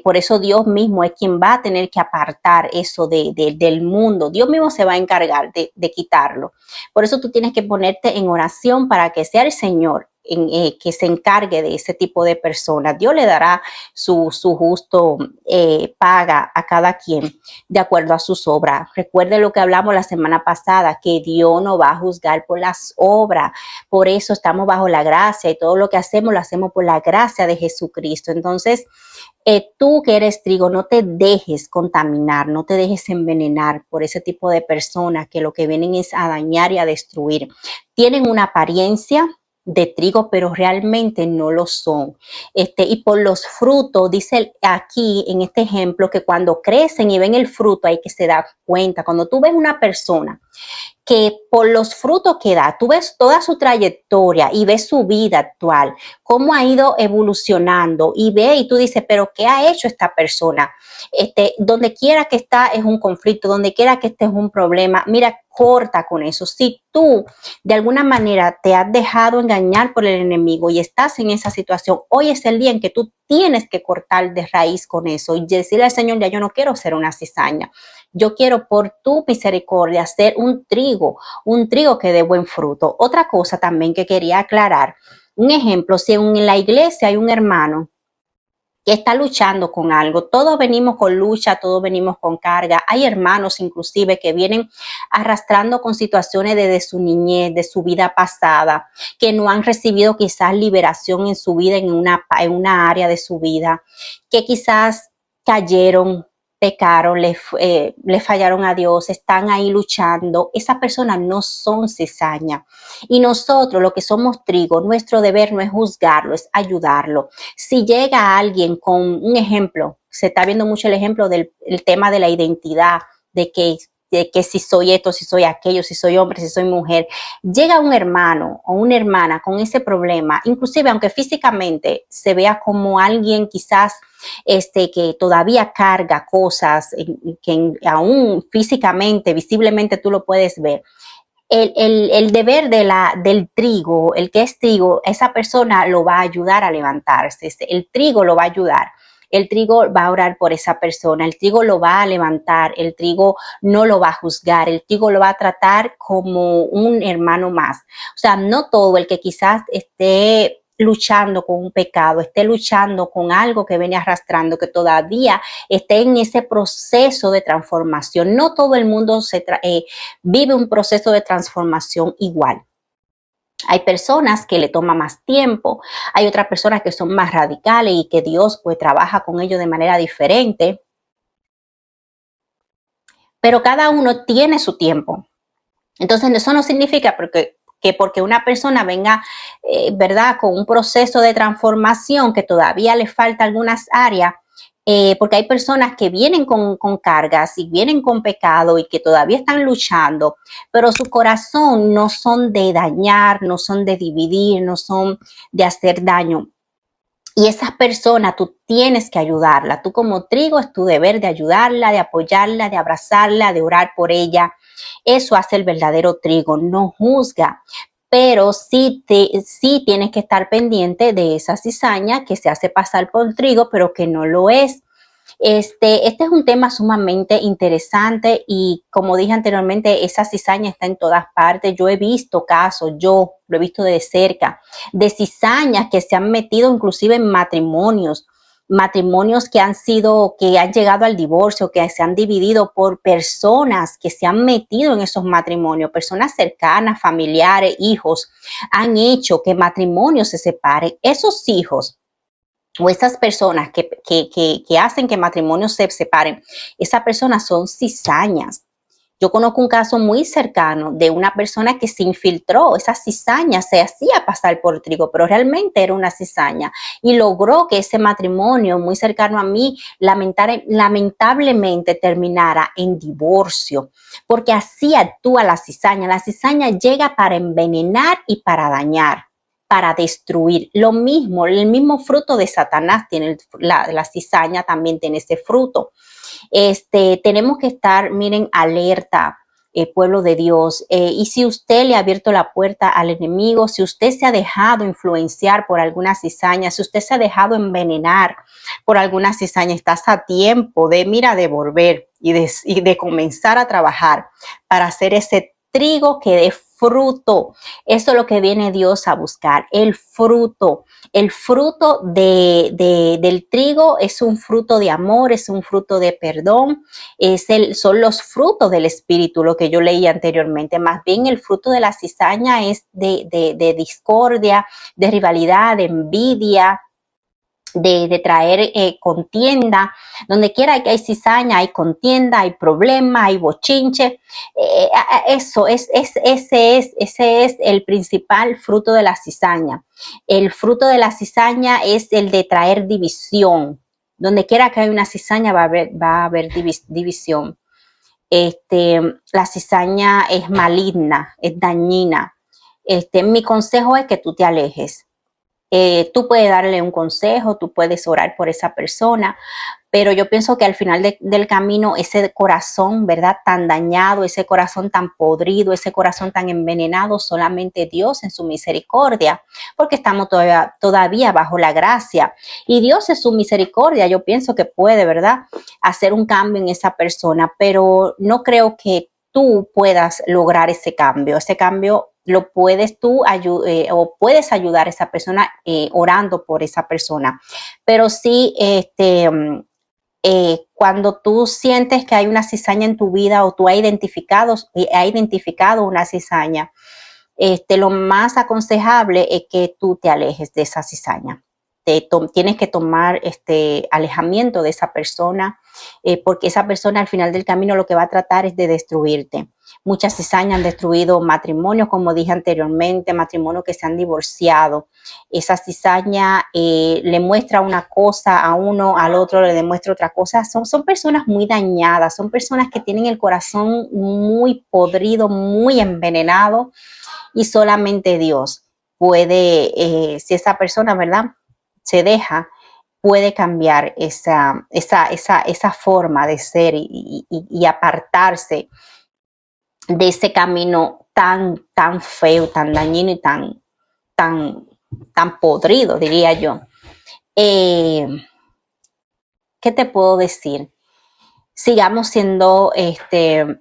por eso Dios mismo es quien va a tener que apartar eso del mundo. Dios mismo se va a encargar de quitarlo. Por eso tú tienes que ponerte en oración para que sea el Señor que se encargue de ese tipo de personas. Dios le dará su justo paga a cada quien de acuerdo a sus obras. Recuerde lo que hablamos la semana pasada, que Dios no va a juzgar por las obras. Por eso estamos bajo la gracia y todo lo que hacemos lo hacemos por la gracia de Jesucristo. Entonces, tú que eres trigo, no te dejes contaminar, no te dejes envenenar por ese tipo de personas que lo que vienen es a dañar y a destruir. Tienen una apariencia de trigo, pero realmente no lo son. Y por los frutos, dice aquí en este ejemplo, que cuando crecen y ven el fruto hay que se da cuenta. Cuando tú ves una persona que por los frutos que da, tú ves toda su trayectoria y ves su vida actual, cómo ha ido evolucionando y ve y tú dices, pero ¿qué ha hecho esta persona? Donde quiera que está es un conflicto, donde quiera que esté es un problema. Mira, corta con eso. Si tú de alguna manera te has dejado engañar por el enemigo y estás en esa situación, hoy es el día en que tú tienes que cortar de raíz con eso y decirle al Señor, ya yo no quiero ser una cizaña. Yo quiero por tu misericordia ser un trigo que dé buen fruto. Otra cosa también que quería aclarar, un ejemplo, si en la iglesia hay un hermano que está luchando con algo, todos venimos con lucha, todos venimos con carga, hay hermanos inclusive que vienen arrastrando con situaciones desde su niñez, de su vida pasada, que no han recibido quizás liberación en su vida, en una área de su vida, que quizás cayeron, pecaron, le fallaron a Dios, están ahí luchando. Esas personas no son cizaña. Y nosotros, lo que somos trigo, nuestro deber no es juzgarlo, es ayudarlo. Si llega alguien con un ejemplo, se está viendo mucho el ejemplo del tema de la identidad, de que si soy esto, si soy aquello, si soy hombre, si soy mujer. Llega un hermano o una hermana con ese problema, inclusive aunque físicamente se vea como alguien quizás que todavía carga cosas, que aún físicamente, visiblemente tú lo puedes ver. El deber del trigo, el que es trigo, esa persona lo va a ayudar a levantarse, el trigo lo va a ayudar. El trigo va a orar por esa persona, el trigo lo va a levantar, el trigo no lo va a juzgar, el trigo lo va a tratar como un hermano más. O sea, no todo el que quizás esté luchando con un pecado, esté luchando con algo que viene arrastrando, que todavía esté en ese proceso de transformación. No todo el mundo vive un proceso de transformación igual. Hay personas que le toma más tiempo, hay otras personas que son más radicales y que Dios pues trabaja con ellos de manera diferente, pero cada uno tiene su tiempo. Entonces eso no significa que porque una persona venga, ¿verdad?, con un proceso de transformación que todavía le falta algunas áreas, porque hay personas que vienen con cargas y vienen con pecado y que todavía están luchando, pero su corazón no son de dañar, no son de dividir, no son de hacer daño. Y esas personas tú tienes que ayudarla. Tú como trigo es tu deber de ayudarla, de apoyarla, de abrazarla, de orar por ella. Eso hace el verdadero trigo, no juzga. Pero sí tienes que estar pendiente de esa cizaña que se hace pasar por trigo, pero que no lo es. Este es un tema sumamente interesante y como dije anteriormente, esa cizaña está en todas partes. Yo he visto casos, yo lo he visto de cerca, de cizañas que se han metido inclusive en matrimonios, matrimonios que han llegado al divorcio, que se han dividido por personas que se han metido en esos matrimonios, personas cercanas, familiares, hijos, han hecho que matrimonios se separen. Esos hijos o esas personas que hacen que matrimonios se separen, esas personas son cizañas. Yo conozco un caso muy cercano de una persona que se infiltró, esa cizaña se hacía pasar por trigo, pero realmente era una cizaña y logró que ese matrimonio muy cercano a mí lamentablemente terminara en divorcio, porque así actúa la cizaña. La cizaña llega para envenenar y para dañar, para destruir. Lo mismo, el mismo fruto de Satanás tiene la cizaña, también tiene ese fruto. Tenemos que estar, miren, alerta, pueblo de Dios. Y si usted le ha abierto la puerta al enemigo, si usted se ha dejado influenciar por alguna cizaña, si usted se ha dejado envenenar por alguna cizaña, estás a tiempo de volver y de comenzar a trabajar para hacer ese trigo que dé fruto. Eso es lo que viene Dios a buscar, el fruto. El fruto del trigo es un fruto de amor, es un fruto de perdón, son los frutos del Espíritu, lo que yo leí anteriormente. Más bien el fruto de la cizaña es de discordia, de rivalidad, de envidia, de traer contienda. Donde quiera que hay cizaña, hay contienda, hay problema, hay bochinche. Ese es el principal fruto de la cizaña. El fruto de la cizaña es el de traer división. Donde quiera que hay una cizaña va a haber división. La cizaña es maligna, es dañina. Mi consejo es que tú te alejes. Tú puedes darle un consejo, tú puedes orar por esa persona, pero yo pienso que al final del camino ese corazón, ¿verdad? Tan dañado, ese corazón tan podrido, ese corazón tan envenenado, solamente Dios en su misericordia, porque estamos todavía bajo la gracia y Dios en su misericordia, yo pienso que puede, ¿verdad? Hacer un cambio en esa persona, pero no creo que tú puedas lograr ese cambio. Ese cambio lo puedes tú o puedes ayudar a esa persona orando por esa persona. Pero sí, cuando tú sientes que hay una cizaña en tu vida o tú has identificado una cizaña, lo más aconsejable es que tú te alejes de esa cizaña. Tienes que tomar alejamiento de esa persona, porque esa persona al final del camino lo que va a tratar es de destruirte. Muchas cizañas han destruido matrimonios, como dije anteriormente, matrimonios que se han divorciado. Esa cizaña le muestra una cosa a uno, al otro le demuestra otra cosa. Son personas muy dañadas, son personas que tienen el corazón muy podrido, muy envenenado, y solamente Dios puede, si esa persona, ¿verdad?, se deja, puede cambiar esa forma de ser y apartarse de ese camino tan feo, tan dañino y tan podrido, diría yo. ¿Qué te puedo decir? Sigamos siendo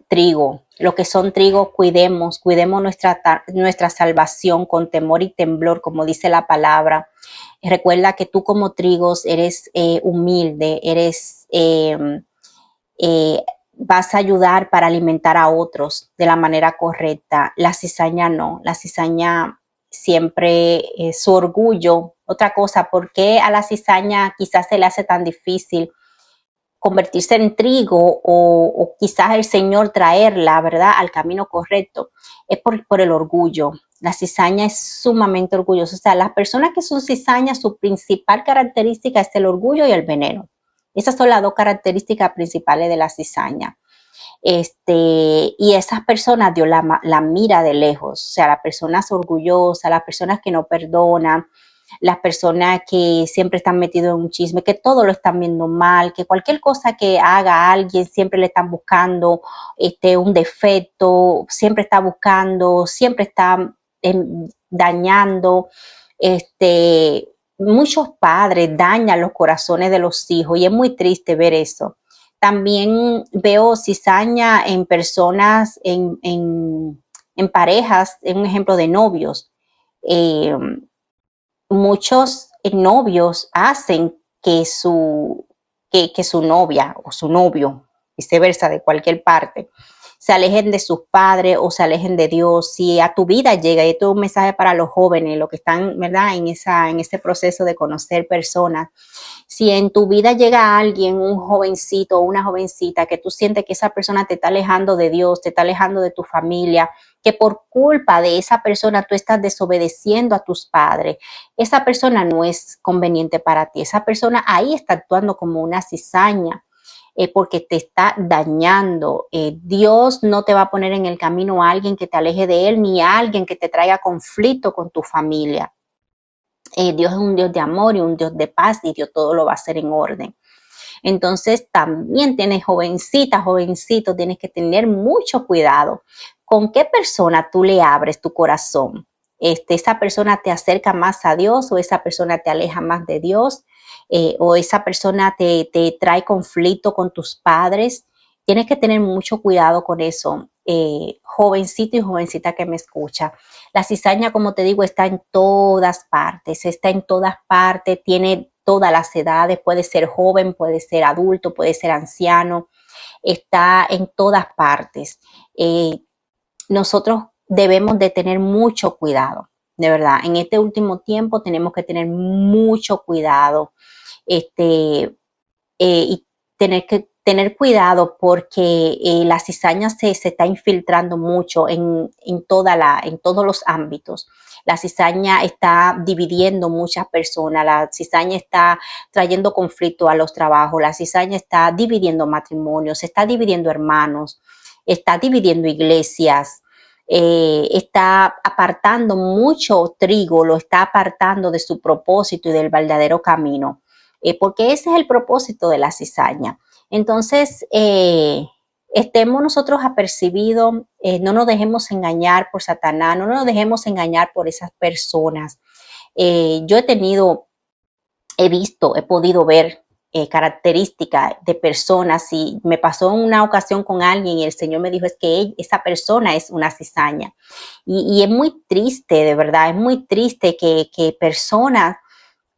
trigo, lo que son trigo, cuidemos nuestra salvación con temor y temblor, como dice la palabra. Recuerda que tú como trigos eres humilde, vas a ayudar para alimentar a otros de la manera correcta. La cizaña no, la cizaña siempre su orgullo. Otra cosa, ¿por qué a la cizaña quizás se le hace tan difícil convertirse en trigo o quizás el Señor traerla, ¿verdad?, al camino correcto? Es por el orgullo. La cizaña es sumamente orgullosa. O sea, las personas que son cizañas, su principal característica es el orgullo y el veneno. Esas son las dos características principales de la cizaña. Y esas personas Dios la mira de lejos. O sea, las personas orgullosas, las personas que no perdonan, las personas que siempre están metidos en un chisme, que todo lo están viendo mal, que cualquier cosa que haga alguien siempre le están buscando un defecto, siempre está buscando, siempre está dañando. Muchos padres dañan los corazones de los hijos y es muy triste ver eso. También veo cizaña en personas, en parejas, en un ejemplo de novios. Muchos novios hacen que su novia o su novio, viceversa, de cualquier parte, se alejen de sus padres o se alejen de Dios. Si a tu vida llega, y esto es un mensaje para los jóvenes, los que están, ¿verdad?, en ese proceso de conocer personas. Si en tu vida llega alguien, un jovencito o una jovencita, que tú sientes que esa persona te está alejando de Dios, te está alejando de tu familia, que por culpa de esa persona tú estás desobedeciendo a tus padres, esa persona no es conveniente para ti. Esa persona ahí está actuando como una cizaña, porque te está dañando. Dios no te va a poner en el camino a alguien que te aleje de Él, ni a alguien que te traiga conflicto con tu familia. Dios es un Dios de amor y un Dios de paz, y Dios todo lo va a hacer en orden. Entonces también tienes, jovencita, jovencito, tienes que tener mucho cuidado con qué persona tú le abres tu corazón. Esa persona te acerca más a Dios, o esa persona te aleja más de Dios, o esa persona te trae conflicto con tus padres. Tienes que tener mucho cuidado con eso, jovencito y jovencita que me escucha. La cizaña, como te digo, está en todas partes, tiene todas las edades, puede ser joven, puede ser adulto, puede ser anciano, está en todas partes. Nosotros debemos de tener mucho cuidado, de verdad. En este último tiempo tenemos que tener mucho cuidado, y tener cuidado, porque la cizaña se está infiltrando mucho en todos los ámbitos. La cizaña está dividiendo muchas personas, la cizaña está trayendo conflicto a los trabajos, la cizaña está dividiendo matrimonios, está dividiendo hermanos, está dividiendo iglesias, está apartando mucho trigo, lo está apartando de su propósito y del verdadero camino. Porque ese es el propósito de la cizaña. Entonces, estemos nosotros apercibidos, no nos dejemos engañar por Satanás, no nos dejemos engañar por esas personas. Yo he podido ver características de personas, y me pasó en una ocasión con alguien y el Señor me dijo, es que esa persona es una cizaña. Y es muy triste, de verdad, es muy triste que personas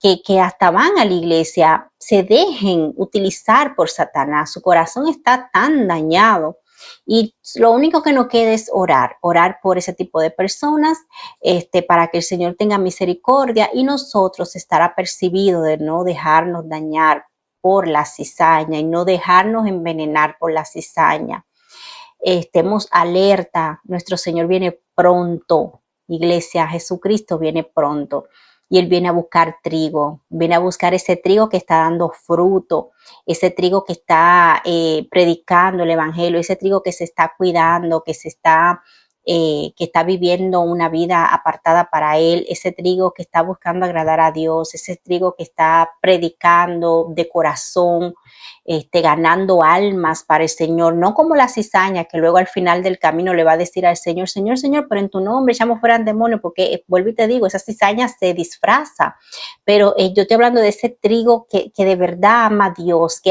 que hasta van a la iglesia se dejen utilizar por Satanás. Su corazón está tan dañado, y lo único que nos queda es orar por ese tipo de personas, para que el Señor tenga misericordia y nosotros estar apercibidos de no dejarnos dañar por la cizaña y no dejarnos envenenar por la cizaña. Estemos alerta, nuestro Señor viene pronto, iglesia, Jesucristo viene pronto. Y Él viene a buscar trigo, viene a buscar ese trigo que está dando fruto, ese trigo que está predicando el evangelio, ese trigo que se está cuidando, que está viviendo una vida apartada para Él, ese trigo que está buscando agradar a Dios, ese trigo que está predicando de corazón, ganando almas para el Señor, no como la cizaña que luego al final del camino le va a decir al Señor, Señor, Señor, pero en tu nombre echamos fuera demonios, porque vuelvo y te digo, esa cizaña se disfraza, pero yo estoy hablando de ese trigo que de verdad ama a Dios,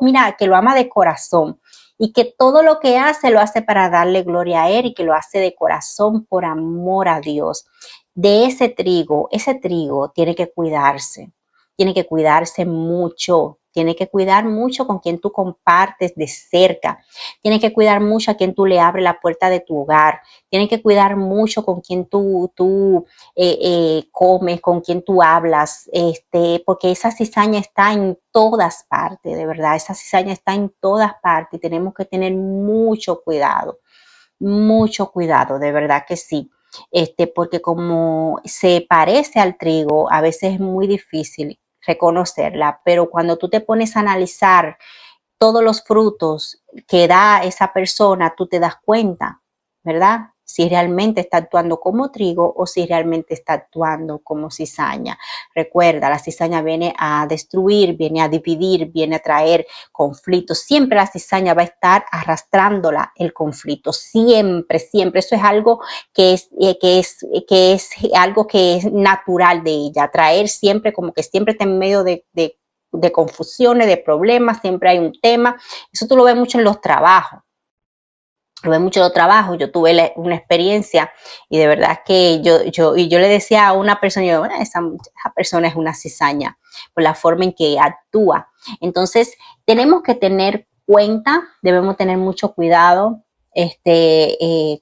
mira, que lo ama de corazón, y que todo lo que hace lo hace para darle gloria a Él, y que lo hace de corazón por amor a Dios. De ese trigo tiene que cuidarse mucho. Tiene que cuidar mucho con quien tú compartes de cerca. Tiene que cuidar mucho a quien tú le abres la puerta de tu hogar. Tiene que cuidar mucho con quien tú comes, con quien tú hablas, porque esa cizaña está en todas partes, de verdad. Esa cizaña está en todas partes y tenemos que tener mucho cuidado, de verdad que sí. Porque como se parece al trigo, a veces es muy difícil reconocerla, pero cuando tú te pones a analizar todos los frutos que da esa persona, tú te das cuenta, ¿verdad? Si realmente está actuando como trigo o si realmente está actuando como cizaña. Recuerda, la cizaña viene a destruir, viene a dividir, viene a traer conflictos. Siempre la cizaña va a estar arrastrándola el conflicto, siempre, siempre. Eso es algo que es algo que es natural de ella, traer siempre, como que siempre está en medio de confusiones, de problemas, siempre hay un tema. Eso tú lo ves mucho en los trabajos. tuve mucho trabajo, yo tuve una experiencia y de verdad que yo le decía a una persona, yo, bueno, esa persona es una cizaña por la forma en que actúa. Entonces, tenemos que tener cuenta, debemos tener mucho cuidado,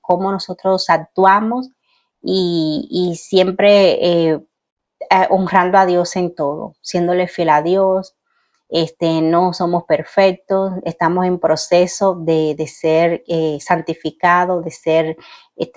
cómo nosotros actuamos y siempre honrando a Dios en todo, siéndole fiel a Dios. No somos perfectos, estamos en proceso de ser santificados, de ser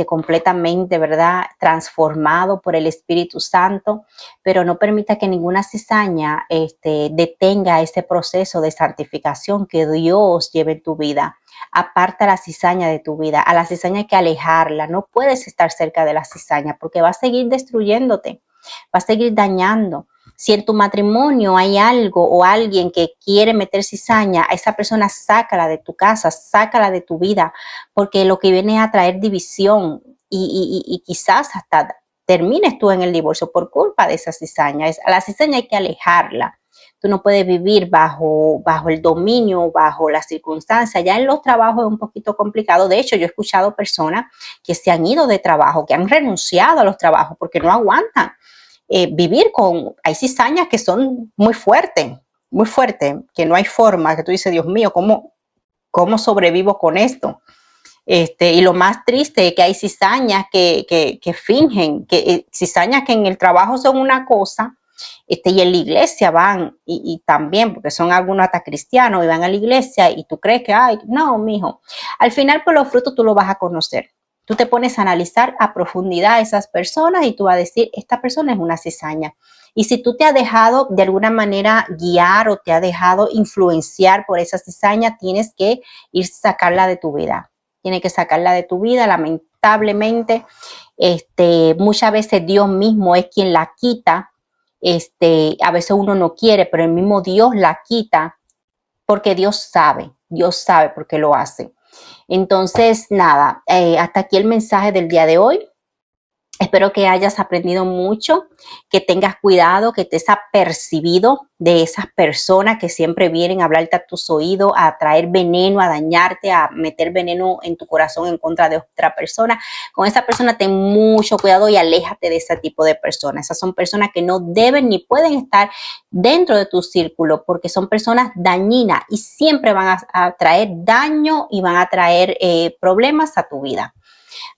completamente, ¿verdad?, transformado por el Espíritu Santo, pero no permita que ninguna cizaña detenga ese proceso de santificación que Dios lleve en tu vida. Aparta la cizaña de tu vida, a la cizaña hay que alejarla, no puedes estar cerca de la cizaña porque va a seguir destruyéndote, va a seguir dañando. Si en tu matrimonio hay algo o alguien que quiere meter cizaña, a esa persona sácala de tu casa, sácala de tu vida, porque lo que viene a traer división y quizás hasta termines tú en el divorcio por culpa de esa cizaña. A la cizaña hay que alejarla. Tú no puedes vivir bajo el dominio, bajo las circunstancias. Ya en los trabajos es un poquito complicado. De hecho, yo he escuchado personas que se han ido de trabajo, que han renunciado a los trabajos porque no aguantan. Vivir hay cizañas que son muy fuertes, que no hay forma, que tú dices, Dios mío, ¿cómo sobrevivo con esto? Y lo más triste es que hay cizañas que fingen, cizañas que en el trabajo son una cosa, y en la iglesia van, y también, porque son algunos hasta cristianos, y van a la iglesia, y tú crees que, ay, no, mijo. Al final, por los frutos tú lo vas a conocer. Tú te pones a analizar a profundidad a esas personas y tú vas a decir, esta persona es una cizaña. Y si tú te has dejado de alguna manera guiar o te has dejado influenciar por esa cizaña, tienes que ir a sacarla de tu vida. Tienes que sacarla de tu vida, lamentablemente. Muchas veces Dios mismo es quien la quita. A veces uno no quiere, pero el mismo Dios la quita porque Dios sabe por qué lo hace. Entonces, nada, hasta aquí el mensaje del día de hoy. Espero que hayas aprendido mucho, que tengas cuidado, que estés apercibido de esas personas que siempre vienen a hablarte a tus oídos, a traer veneno, a dañarte, a meter veneno en tu corazón en contra de otra persona. Con esa persona ten mucho cuidado y aléjate de ese tipo de personas. Esas son personas que no deben ni pueden estar dentro de tu círculo porque son personas dañinas y siempre van a traer daño y van a traer problemas a tu vida.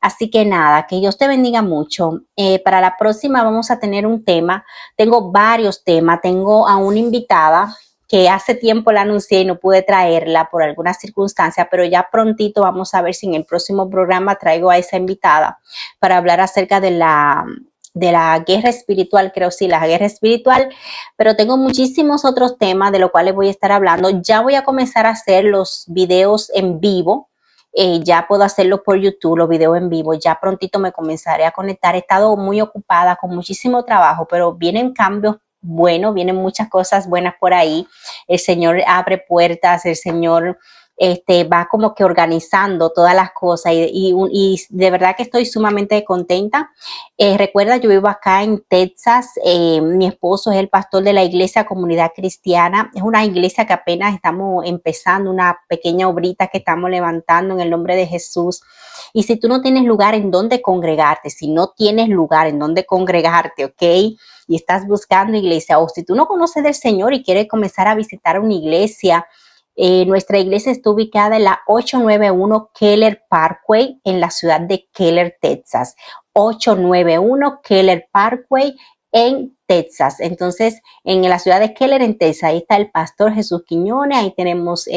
Así que nada, que Dios te bendiga mucho. Para la próxima vamos a tener un tema. Tengo varios temas. Tengo a una invitada que hace tiempo la anuncié y no pude traerla por alguna circunstancia, pero ya prontito vamos a ver si en el próximo programa traigo a esa invitada para hablar acerca de la guerra espiritual, creo sí, la guerra espiritual, pero tengo muchísimos otros temas de los cuales voy a estar hablando. Ya voy a comenzar a hacer los videos en vivo. Ya puedo hacerlo por YouTube, los videos en vivo. Ya prontito me comenzaré a conectar. He estado muy ocupada con muchísimo trabajo, pero vienen cambios buenos, vienen muchas cosas buenas por ahí. El Señor abre puertas, el Señor va como que organizando todas las cosas y de verdad que estoy sumamente contenta. Recuerda, yo vivo acá en Texas. Mi esposo es el pastor de la iglesia Comunidad Cristiana. Es una iglesia que apenas estamos empezando, una pequeña obrita que estamos levantando en el nombre de Jesús. Y si tú no tienes lugar en donde congregarte, si no tienes lugar en donde congregarte, ¿ok? Y estás buscando iglesia, o si tú no conoces del Señor y quieres comenzar a visitar una iglesia, nuestra iglesia está ubicada en la 891 Keller Parkway en la ciudad de Keller, Texas. 891 Keller Parkway en Texas. Entonces, en la ciudad de Keller, en Texas, ahí está el pastor Jesús Quiñones. Ahí tenemos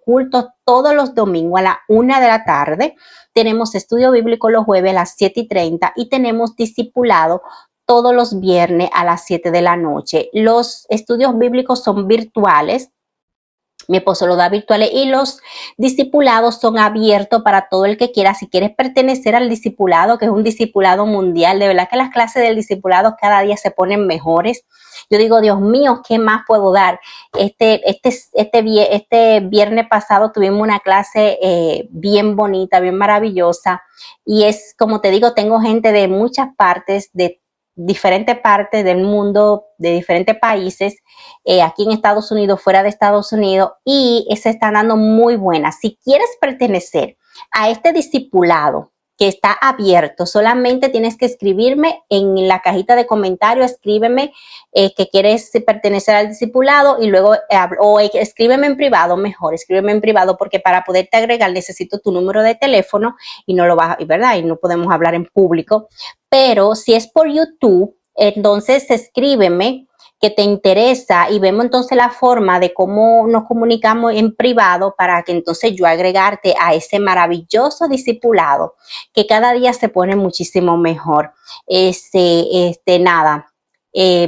culto todos los domingos a la 1 de la tarde. Tenemos estudio bíblico los jueves a las 7:30 y tenemos discipulado todos los viernes a las 7 de la noche. Los estudios bíblicos son virtuales. Mi esposo lo da virtuales y los discipulados son abiertos para todo el que quiera. Si quieres pertenecer al discipulado, que es un discipulado mundial, de verdad que las clases del discipulado cada día se ponen mejores. Yo digo, Dios mío, ¿qué más puedo dar? Este viernes pasado tuvimos una clase bien bonita, bien maravillosa. Y es, como te digo, tengo gente de muchas partes, de diferentes partes del mundo, de diferentes países, aquí en Estados Unidos, fuera de Estados Unidos, y se están dando muy buenas. Si quieres pertenecer a este discipulado que está abierto. Solamente tienes que escribirme en la cajita de comentarios, escríbeme que quieres pertenecer al discipulado y luego, o escríbeme en privado, mejor, escríbeme en privado, porque para poderte agregar necesito tu número de teléfono y no lo vas, ¿verdad? Y no podemos hablar en público. Pero si es por YouTube, entonces escríbeme que te interesa y vemos entonces la forma de cómo nos comunicamos en privado para que entonces yo agregarte a ese maravilloso discipulado que cada día se pone muchísimo mejor. Nada.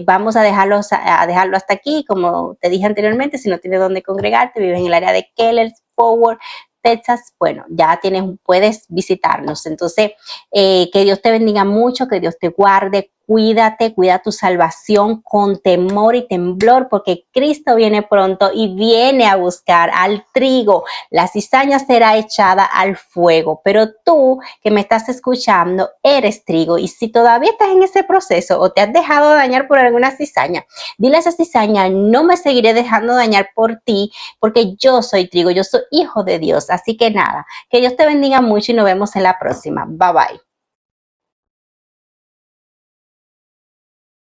Vamos a dejarlo hasta aquí. Como te dije anteriormente, si no tienes dónde congregarte, vives en el área de Keller, Forward, Texas, bueno, ya puedes visitarnos. Entonces, que Dios te bendiga mucho, que Dios te guarde, cuídate, cuida tu salvación con temor y temblor, porque Cristo viene pronto y viene a buscar al trigo. La cizaña será echada al fuego, pero tú que me estás escuchando eres trigo, y si todavía estás en ese proceso o te has dejado dañar por alguna cizaña, dile a esa cizaña: no me seguiré dejando dañar por ti, porque yo soy trigo, yo soy hijo de Dios. Así que nada, que Dios te bendiga mucho y nos vemos en la próxima. Bye bye.